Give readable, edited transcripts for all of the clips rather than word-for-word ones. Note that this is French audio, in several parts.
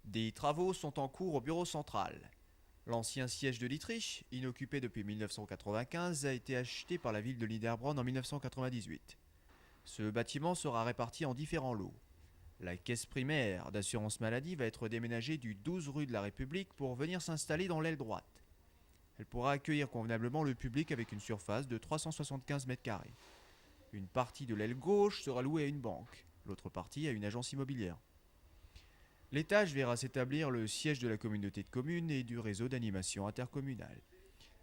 Des travaux sont en cours au bureau central. L'ancien siège de Dietrich, inoccupé depuis 1995, a été acheté par la ville de Niederbronn en 1998. Ce bâtiment sera réparti en différents lots. La caisse primaire d'assurance maladie va être déménagée du 12 rue de la République pour venir s'installer dans l'aile droite. Elle pourra accueillir convenablement le public avec une surface de 375 m². Une partie de l'aile gauche sera louée à une banque, l'autre partie à une agence immobilière. L'étage verra s'établir le siège de la communauté de communes et du réseau d'animation intercommunale.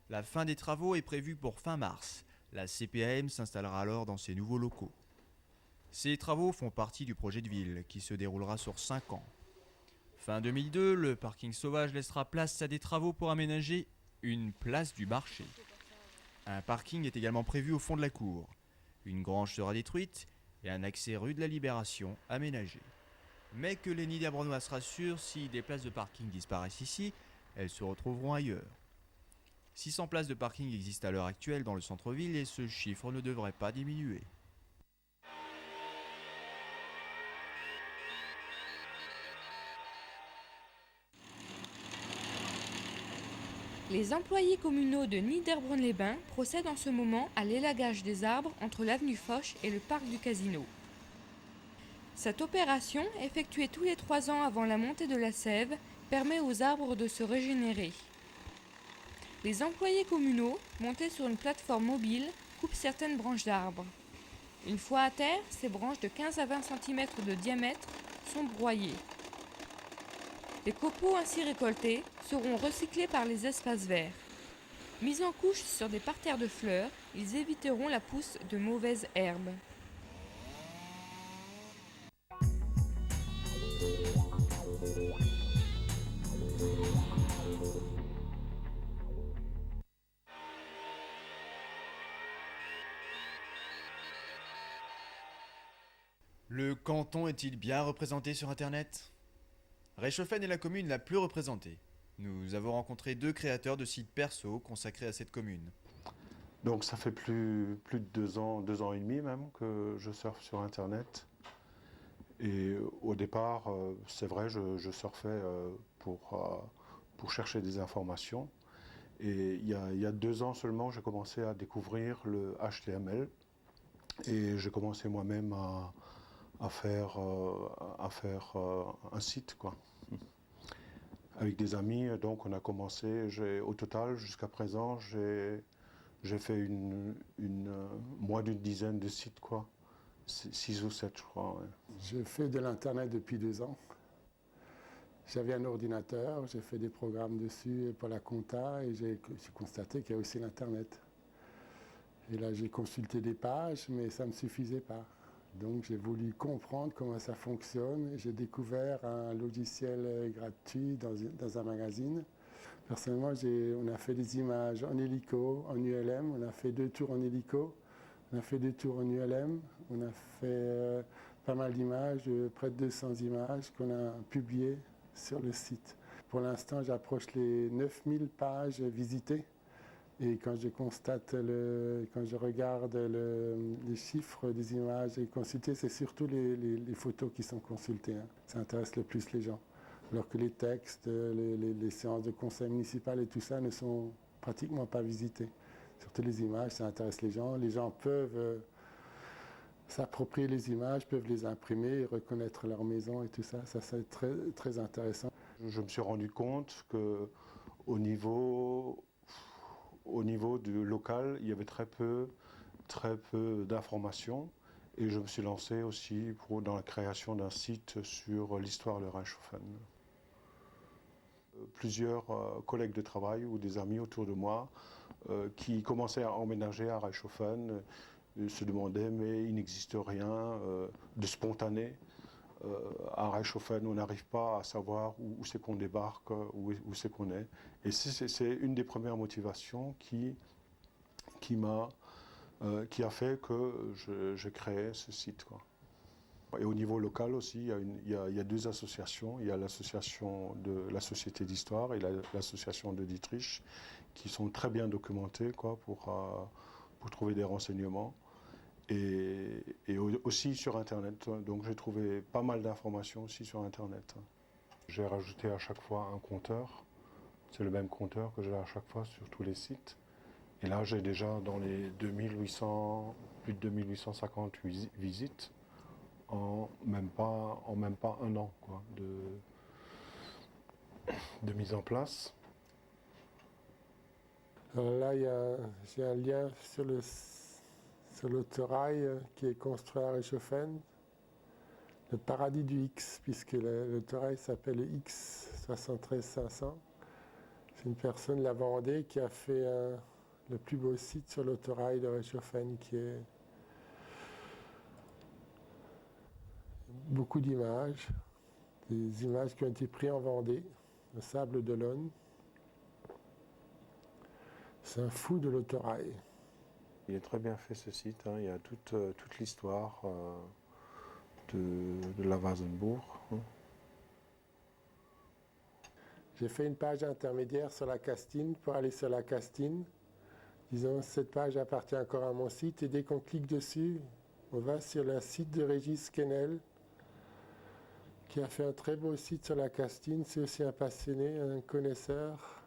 La fin des travaux est prévue pour fin mars. La CPAM s'installera alors dans ces nouveaux locaux. Ces travaux font partie du projet de ville qui se déroulera sur 5 ans. Fin 2002, le parking sauvage laissera place à des travaux pour aménager une place du marché. Un parking est également prévu au fond de la cour. Une grange sera détruite et un accès rue de la Libération aménagé. Mais que les Niederbronnois se rassurent, si des places de parking disparaissent ici, elles se retrouveront ailleurs. 600 places de parking existent à l'heure actuelle dans le centre-ville et ce chiffre ne devrait pas diminuer. Les employés communaux de Niederbronn-les-Bains procèdent en ce moment à l'élagage des arbres entre l'avenue Foch et le parc du Casino. Cette opération, effectuée tous les 3 ans avant la montée de la sève, permet aux arbres de se régénérer. Les employés communaux, montés sur une plateforme mobile, coupent certaines branches d'arbres. Une fois à terre, ces branches de 15 à 20 cm de diamètre sont broyées. Les copeaux ainsi récoltés seront recyclés par les espaces verts. Mis en couche sur des parterres de fleurs, ils éviteront la pousse de mauvaises herbes. Le canton est-il bien représenté sur Internet ? Reichshoffen est la commune la plus représentée. Nous avons rencontré 2 créateurs de sites perso consacrés à cette commune. Donc ça fait plus de 2 ans et demi même que je surfe sur Internet. Et au départ, c'est vrai, je surfais pour chercher des informations. Et il y a 2 ans seulement, j'ai commencé à découvrir le HTML. Et j'ai commencé moi-même à faire un site, quoi. Avec des amis, donc on a commencé, au total, jusqu'à présent, j'ai fait moins d'une dizaine de sites, quoi. 6 ou 7, je crois. Ouais. Je fais de l'Internet depuis 2 ans. J'avais un ordinateur, j'ai fait des programmes dessus pour la compta et j'ai constaté qu'il y a aussi l'Internet. Et là, j'ai consulté des pages, mais ça ne me suffisait pas. Donc, j'ai voulu comprendre comment ça fonctionne. J'ai découvert un logiciel gratuit dans un magazine. Personnellement, on a fait des images en hélico, en ULM. On a fait 2 tours en hélico. On a fait 2 tours en ULM. On a fait pas mal d'images, près de 200 images qu'on a publiées sur le site. Pour l'instant, j'approche les 9000 pages visitées. Et quand je quand je regarde les chiffres des images et consultées, c'est surtout les photos qui sont consultées. Hein. Ça intéresse le plus les gens. Alors que les textes, les séances de conseil municipal et tout ça ne sont pratiquement pas visités. Surtout les images, ça intéresse les gens. Les gens peuvent s'approprier les images, peuvent les imprimer, reconnaître leur maison et tout ça. Ça, c'est très, très intéressant. Je me suis rendu compte qu'au niveau du local, il y avait très peu d'informations. Et je me suis lancé aussi dans la création d'un site sur l'histoire de Reichshoffen. Plusieurs collègues de travail ou des amis autour de moi qui commençaient à emménager à Reichshoffen se demandaient mais il n'existe rien de spontané. À Reichshoffen, on n'arrive pas à savoir où c'est qu'on débarque, où c'est qu'on est. Et c'est une des premières motivations qui a fait que j'ai créé ce site, quoi. Et au niveau local aussi, il y a 2 associations. Il y a l'association de la Société d'Histoire et l'association de Dietrich, qui sont très bien documentées, quoi, pour trouver des renseignements. Et aussi sur Internet. Donc j'ai trouvé pas mal d'informations aussi sur Internet. J'ai rajouté à chaque fois un compteur. C'est le même compteur que j'ai à chaque fois sur tous les sites. Et là, j'ai déjà dans les 2800, plus de 2850 visites en même pas un an quoi, de mise en place. Alors là, j'ai un lien sur l'autorail qui est construit à Reichshoffen, le paradis du X, puisque l'autorail s'appelle le X 73500. C'est une personne de la Vendée qui a fait le plus beau site sur l'autorail de Reichshoffen, qui est beaucoup d'images, des images qui ont été prises en Vendée, le sable d'Olonne. C'est un fou de l'autorail. Il est très bien fait ce site, hein. Il y a toute l'histoire de la Wasenbourg. Hein. J'ai fait une page intermédiaire sur la castine pour aller sur la castine. Disons, cette page appartient encore à mon site et dès qu'on clique dessus, on va sur le site de Régis Quesnel qui a fait un très beau site sur la castine. C'est aussi un passionné, un connaisseur.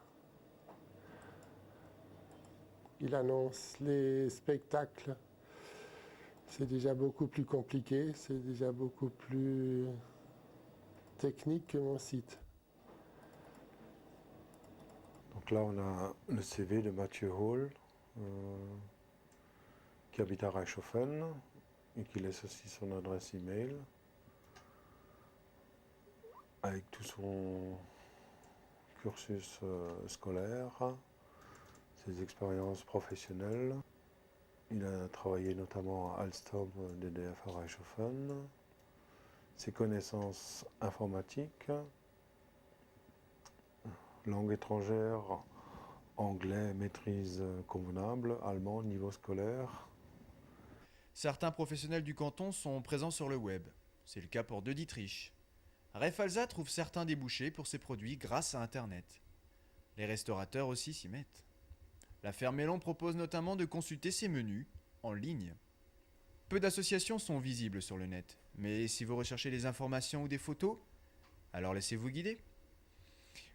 Il annonce les spectacles. C'est déjà beaucoup plus compliqué, c'est déjà beaucoup plus technique que mon site. Donc là, on a le CV de Mathieu Hall, qui habite à Reichshoffen et qui laisse aussi son adresse email avec tout son cursus scolaire, ses expériences professionnelles. Il a travaillé notamment à Alstom DDF à Reichshoffen, ses connaissances informatiques, langue étrangère, anglais, maîtrise convenable, allemand, niveau scolaire. Certains professionnels du canton sont présents sur le web. C'est le cas pour De Dietrich. Refalza trouve certains débouchés pour ses produits grâce à Internet. Les restaurateurs aussi s'y mettent. La ferme Mélon propose notamment de consulter ses menus en ligne. Peu d'associations sont visibles sur le net, mais si vous recherchez des informations ou des photos, alors laissez-vous guider.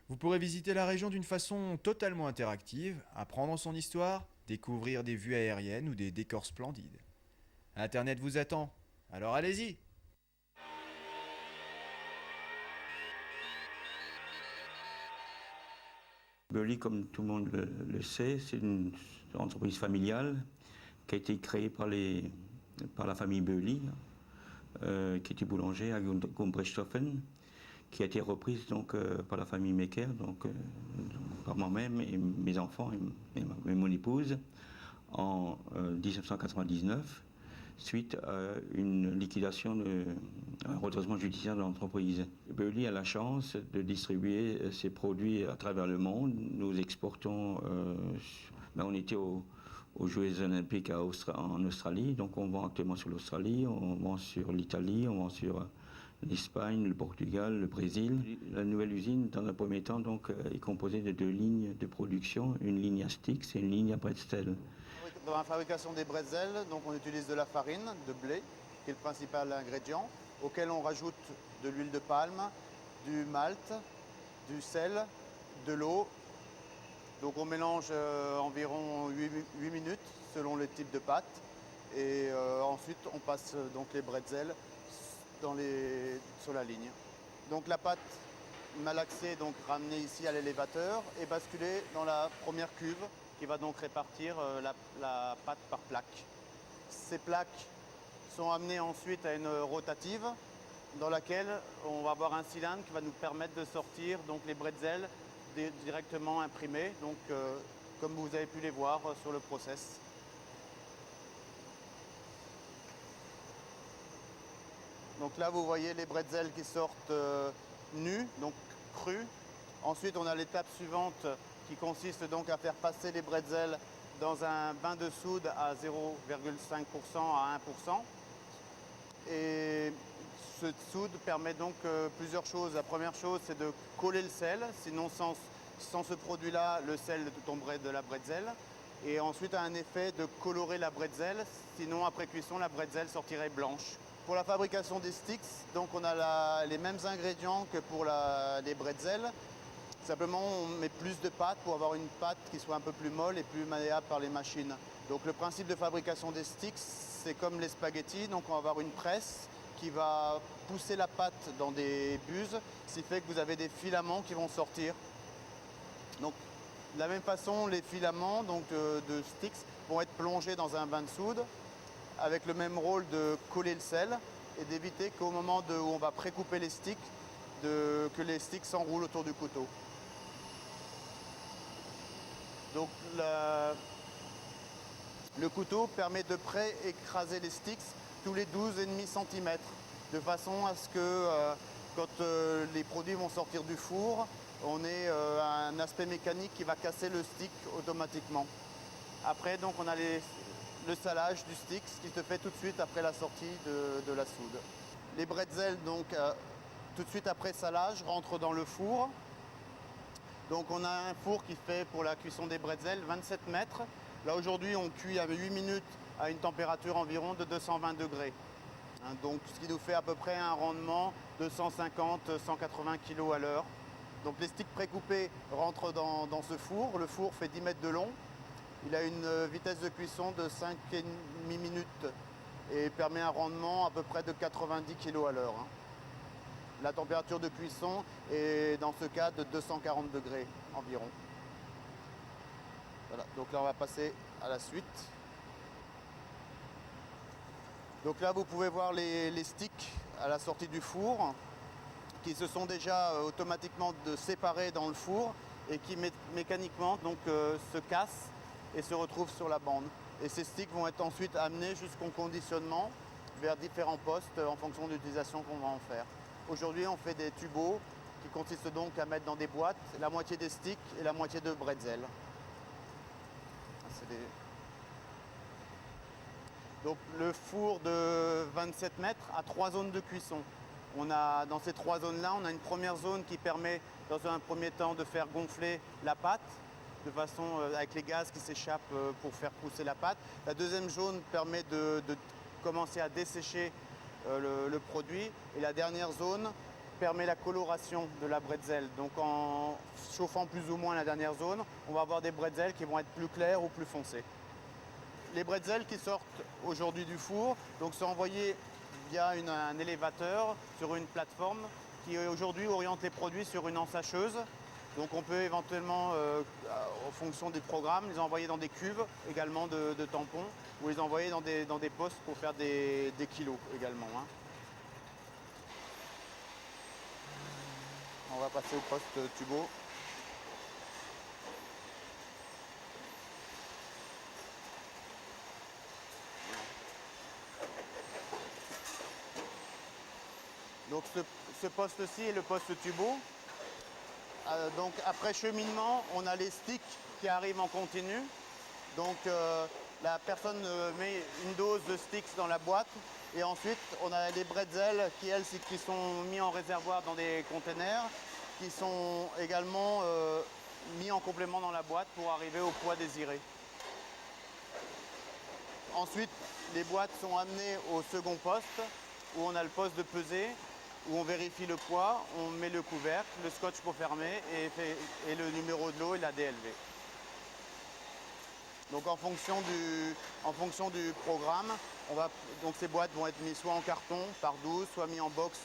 Vous pourrez visiter la région d'une façon totalement interactive, apprendre son histoire, découvrir des vues aériennes ou des décors splendides. Internet vous attend, alors allez-y! Beully, comme tout le monde le sait, c'est une entreprise familiale qui a été créée par la famille Beully, qui était boulanger à Gumbrechtshofen, qui a été reprise donc, par la famille Mecker, donc, par moi-même et mes enfants et mon épouse en 1999, suite à une liquidation, un redressement judiciaire de l'entreprise. Beully a la chance de distribuer ses produits à travers le monde. Nous exportons, on était aux Jeux olympiques en Australie, donc on vend actuellement sur l'Australie, on vend sur l'Italie, on vend sur l'Espagne, le Portugal, le Brésil. La nouvelle usine, dans un premier temps, donc, est composée de 2 lignes de production, une ligne à sticks et une ligne à pretzel. Dans la fabrication des bretzels, donc on utilise de la farine de blé, qui est le principal ingrédient, auquel on rajoute de l'huile de palme, du malt, du sel, de l'eau. Donc on mélange environ 8 minutes selon le type de pâte. Et ensuite on passe donc les bretzels sur la ligne. Donc la pâte malaxée, donc ramenée ici à l'élévateur, est basculée dans la première cuve, qui va donc répartir la pâte par plaque. Ces plaques sont amenées ensuite à une rotative dans laquelle on va avoir un cylindre qui va nous permettre de sortir donc, les bretzels directement imprimés, donc, comme vous avez pu les voir sur le process. Donc là vous voyez les bretzels qui sortent nus, donc crus. Ensuite on a l'étape suivante qui consiste donc à faire passer les bretzels dans un bain de soude à 0,5% à 1%. Et cette soude permet donc plusieurs choses. La première chose, c'est de coller le sel, sinon sans ce produit-là, le sel tomberait de la bretzel. et ensuite a un effet de colorer la bretzel, sinon après cuisson la bretzel sortirait blanche. Pour la fabrication des sticks, donc on a les mêmes ingrédients que pour les bretzels. Simplement, on met plus de pâte pour avoir une pâte qui soit un peu plus molle et plus malléable par les machines. Donc le principe de fabrication des sticks, c'est comme les spaghettis. Donc on va avoir une presse qui va pousser la pâte dans des buses, ce qui fait que vous avez des filaments qui vont sortir. Donc de la même façon, les filaments de sticks vont être plongés dans un bain de soude avec le même rôle de coller le sel et d'éviter qu'au moment où on va précouper les sticks, que les sticks s'enroulent autour du couteau. Donc le couteau permet de pré-écraser les sticks tous les 12,5 cm, de façon à ce que quand les produits vont sortir du four, on ait un aspect mécanique qui va casser le stick automatiquement. Après, donc, on a le salage du stick, ce qui se fait tout de suite après la sortie de la soude. Les bretzels, donc, tout de suite après salage, rentrent dans le four. Donc on a un four qui fait pour la cuisson des bretzels 27 mètres. Là aujourd'hui on cuit à 8 minutes à une température environ de 220 degrés. Donc ce qui nous fait à peu près un rendement de 150-180 kg à l'heure. Donc les sticks précoupés rentrent dans ce four. Le four fait 10 mètres de long. Il a une vitesse de cuisson de 5,5 minutes et permet un rendement à peu près de 90 kg à l'heure. La température de cuisson est dans ce cas de 240 degrés environ. Voilà, donc là on va passer à la suite. Donc là vous pouvez voir les sticks à la sortie du four qui se sont déjà automatiquement séparés dans le four et qui mécaniquement donc, se cassent et se retrouvent sur la bande. Et ces sticks vont être ensuite amenés jusqu'au conditionnement vers différents postes en fonction de l'utilisation qu'on va en faire. Aujourd'hui, on fait des tubeaux qui consistent donc à mettre dans des boîtes la moitié des sticks et la moitié de bretzel. Donc le four de 27 mètres a 3 zones de cuisson. Dans ces 3 zones-là, on a une première zone qui permet dans un premier temps de faire gonfler la pâte de façon avec les gaz qui s'échappent pour faire pousser la pâte. La deuxième zone permet de commencer à dessécher le produit. Et la dernière zone permet la coloration de la bretzel. Donc en chauffant plus ou moins la dernière zone, on va avoir des bretzels qui vont être plus clairs ou plus foncés. Les bretzels qui sortent aujourd'hui du four sont envoyés via un élévateur sur une plateforme qui aujourd'hui oriente les produits sur une ensacheuse. Donc on peut éventuellement, en fonction des programmes, les envoyer dans des cuves également de tampons ou les envoyer dans des postes pour faire des kilos également. On va passer au poste tubo. Donc ce poste-ci est le poste tubo. Donc après cheminement, on a les sticks qui arrivent en continu. Donc la personne met une dose de sticks dans la boîte et ensuite on a les bretzels qui sont mis en réservoir dans des containers, qui sont également mis en complément dans la boîte pour arriver au poids désiré. Ensuite, les boîtes sont amenées au second poste où on a le poste de pesée, où on vérifie le poids, on met le couvercle, le scotch pour fermer et le numéro de lot et la DLV. Donc en fonction du programme, donc ces boîtes vont être mises soit en carton par 12, soit mises en box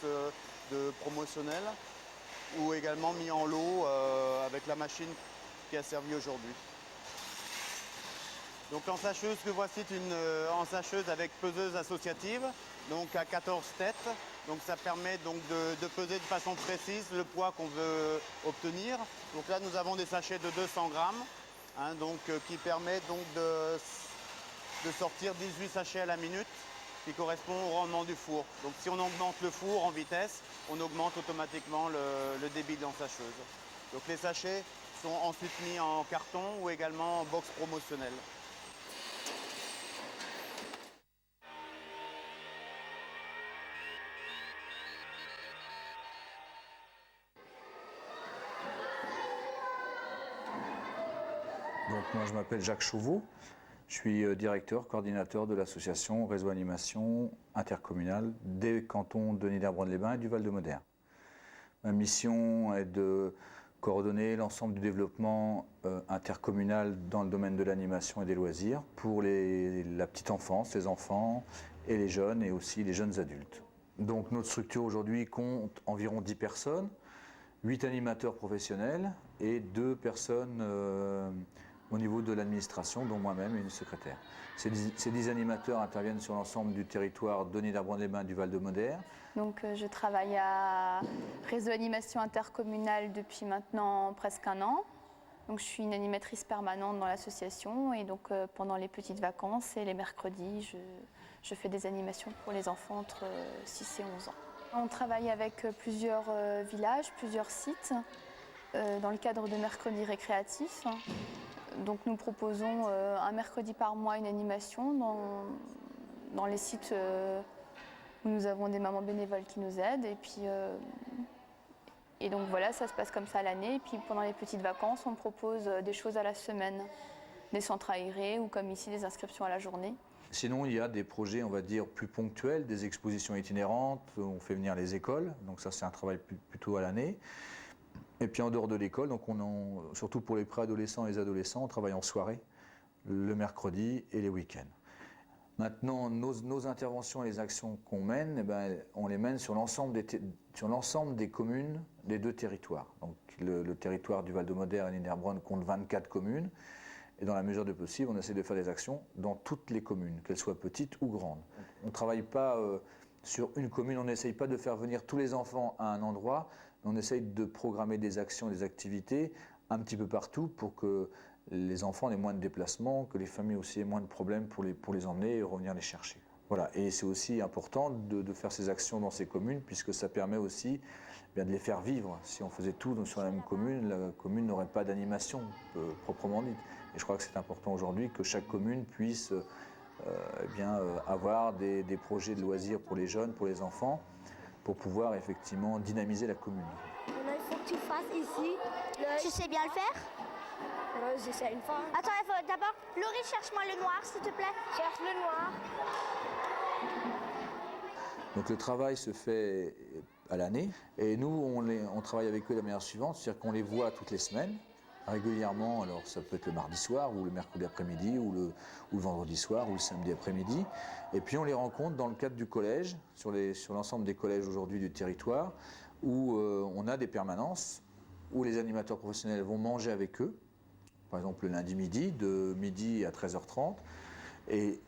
de promotionnel ou également mis en lot avec la machine qui a servi aujourd'hui. Donc l'ensacheuse que voici est une ensacheuse avec peseuse associative, donc à 14 têtes. Donc ça permet donc de peser de façon précise le poids qu'on veut obtenir. Donc là nous avons des sachets de 200 grammes, qui permet donc de sortir 18 sachets à la minute, qui correspond au rendement du four. Donc si on augmente le four en vitesse, on augmente automatiquement le débit de l'ensacheuse. Donc les sachets sont ensuite mis en carton ou également en box promotionnelle. Donc Moi, je m'appelle Jacques Chauveau. Je suis directeur, coordinateur de l'association Réseau Animation Intercommunale des cantons de Niederbronn-les-Bains et du Val-de-Modère. Ma mission est de coordonner l'ensemble du développement intercommunal dans le domaine de l'animation et des loisirs pour la petite enfance, les enfants et les jeunes et aussi les jeunes adultes. Donc notre structure aujourd'hui compte environ 10 personnes, 8 animateurs professionnels et 2 personnes au niveau de l'administration, dont moi-même et une secrétaire. Ces 10 animateurs interviennent sur l'ensemble du territoire de Niederbronn-les-Bains du Val-de-Modère. Donc je travaille à Réseau Animation Intercommunale depuis maintenant presque un an. Donc je suis une animatrice permanente dans l'association et donc pendant les petites vacances et les mercredis, je fais des animations pour les enfants entre 6 et 11 ans. On travaille avec plusieurs villages, plusieurs sites dans le cadre de mercredis récréatifs. Donc nous proposons un mercredi par mois une animation dans les sites où nous avons des mamans bénévoles qui nous aident. Et donc voilà, ça se passe comme ça l'année. Et puis pendant les petites vacances, on propose des choses à la semaine, des centres aérés ou comme ici des inscriptions à la journée. Sinon, il y a des projets, on va dire, plus ponctuels, des expositions itinérantes, on fait venir les écoles, donc ça c'est un travail plutôt à l'année. Et puis en dehors de l'école, donc surtout pour les préadolescents et les adolescents, on travaille en soirée, le mercredi et les week-ends. Maintenant, nos interventions et les actions qu'on mène, on les mène sur l'ensemble des communes des 2 territoires. Donc le territoire du Val-de-Modère et Niederbronn compte 24 communes. Et dans la mesure du possible, on essaie de faire des actions dans toutes les communes, qu'elles soient petites ou grandes. On ne travaille pas sur une commune, on n'essaye pas de faire venir tous les enfants à un endroit, on essaye de programmer des actions, des activités un petit peu partout pour que les enfants aient moins de déplacements, que les familles aussi aient moins de problèmes pour les emmener et revenir les chercher. Voilà. Et c'est aussi important de faire ces actions dans ces communes puisque ça permet aussi de les faire vivre. Si on faisait tout sur la commune n'aurait pas d'animation proprement dite. Et je crois que c'est important aujourd'hui que chaque commune puisse avoir des projets de loisirs pour les jeunes, pour les enfants, pour pouvoir effectivement dynamiser la commune. Il faut que tu fasses ici. Tu sais bien le faire? J'essaie une fois. Attends, il faut d'abord... Laurie, cherche-moi le noir, s'il te plaît. Cherche le noir. Donc le travail se fait à l'année et nous on travaille avec eux de la manière suivante, c'est-à-dire qu'on les voit toutes les semaines, régulièrement, alors ça peut être le mardi soir ou le mercredi après-midi ou le vendredi soir ou le samedi après-midi, et puis on les rencontre dans le cadre du collège, sur l'ensemble des collèges aujourd'hui du territoire, où on a des permanences, où les animateurs professionnels vont manger avec eux, par exemple le lundi midi, de midi à 13h30, et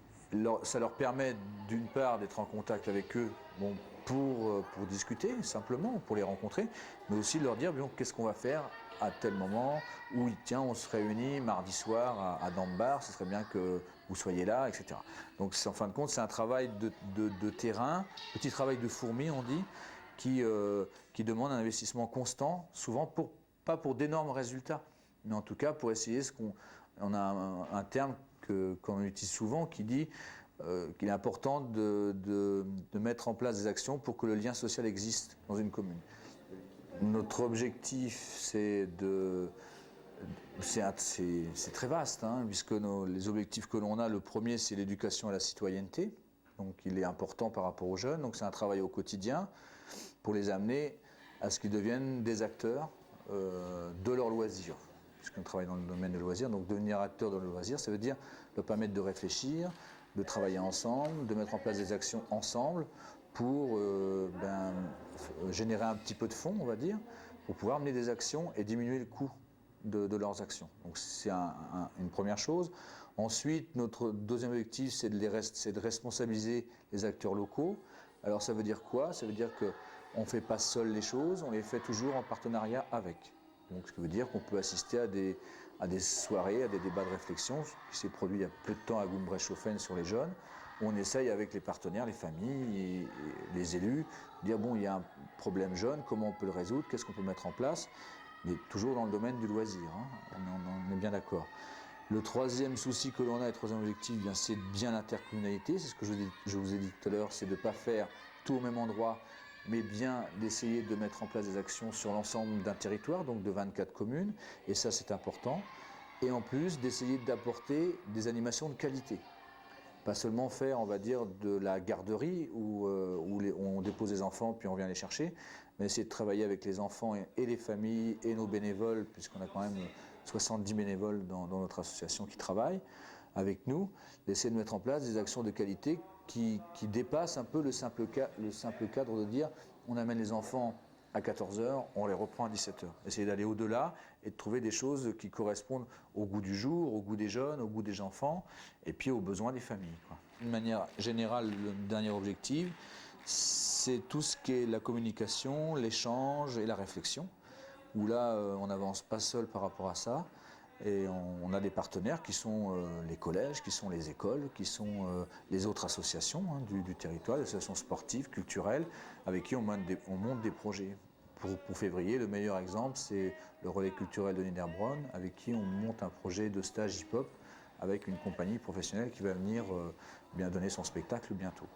ça leur permet d'une part d'être en contact avec eux pour discuter simplement, pour les rencontrer, mais aussi de leur dire qu'est-ce qu'on va faire à tel moment, où tiens on se réunit mardi soir à Dambar, ce serait bien que vous soyez là, etc. Donc en fin de compte c'est un travail de terrain, petit travail de fourmi on dit, qui demande un investissement constant, souvent pas pour d'énormes résultats, mais en tout cas pour essayer on a un terme qu'on utilise souvent qui dit qu'il est important de mettre en place des actions pour que le lien social existe dans une commune. Notre objectif, c'est très vaste, puisque les objectifs que l'on a, le premier, c'est l'éducation à la citoyenneté. Donc il est important par rapport aux jeunes. Donc c'est un travail au quotidien pour les amener à ce qu'ils deviennent des acteurs de leur loisir. Puisqu'on travaille dans le domaine des loisirs, donc devenir acteur de leur loisir, ça veut dire leur permettre de réfléchir, de travailler ensemble, de mettre en place des actions ensemble pour générer un petit peu de fonds, on va dire, pour pouvoir mener des actions et diminuer le coût de leurs actions. Donc c'est une première chose. Ensuite, notre deuxième objectif, c'est de responsabiliser les acteurs locaux. Alors ça veut dire quoi? Ça veut dire qu'on ne fait pas seul les choses, on les fait toujours en partenariat avec. Donc, ce qui veut dire qu'on peut assister à des soirées, à des débats de réflexion, qui s'est produit il y a peu de temps à Gumbrechthofen sur les jeunes, où on essaye avec les partenaires, les familles et les élus, de dire il y a un problème jeune, comment on peut le résoudre, qu'est-ce qu'on peut mettre en place, mais toujours dans le domaine du loisir, on est bien d'accord. Le troisième souci que l'on a, le troisième objectif, c'est bien l'intercommunalité, c'est ce que je vous ai dit tout à l'heure, c'est de ne pas faire tout au même endroit, mais bien d'essayer de mettre en place des actions sur l'ensemble d'un territoire, donc de 24 communes, et ça c'est important. et en plus d'essayer d'apporter des animations de qualité. Pas seulement faire, on va dire, de la garderie où on dépose les enfants puis on vient les chercher, mais essayer de travailler avec les enfants et les familles et nos bénévoles, puisqu'on a quand même 70 bénévoles dans notre association qui travaillent avec nous, d'essayer de mettre en place des actions de qualité qui dépassent un peu le simple cadre de dire on amène les enfants à 14h, on les reprend à 17h. Essayer d'aller au-delà et de trouver des choses qui correspondent au goût du jour, au goût des jeunes, au goût des enfants et puis aux besoins des familles, quoi. D'une manière générale, le dernier objectif, c'est tout ce qui est la communication, l'échange et la réflexion, où là, on n'avance pas seul par rapport à ça. Et on a des partenaires qui sont les collèges, qui sont les écoles, qui sont les autres associations du territoire, les associations sportives, culturelles, avec qui on monte des projets. Pour février, le meilleur exemple, c'est le relais culturel de Niederbronn, avec qui on monte un projet de stage hip-hop avec une compagnie professionnelle qui va venir bien donner son spectacle bientôt.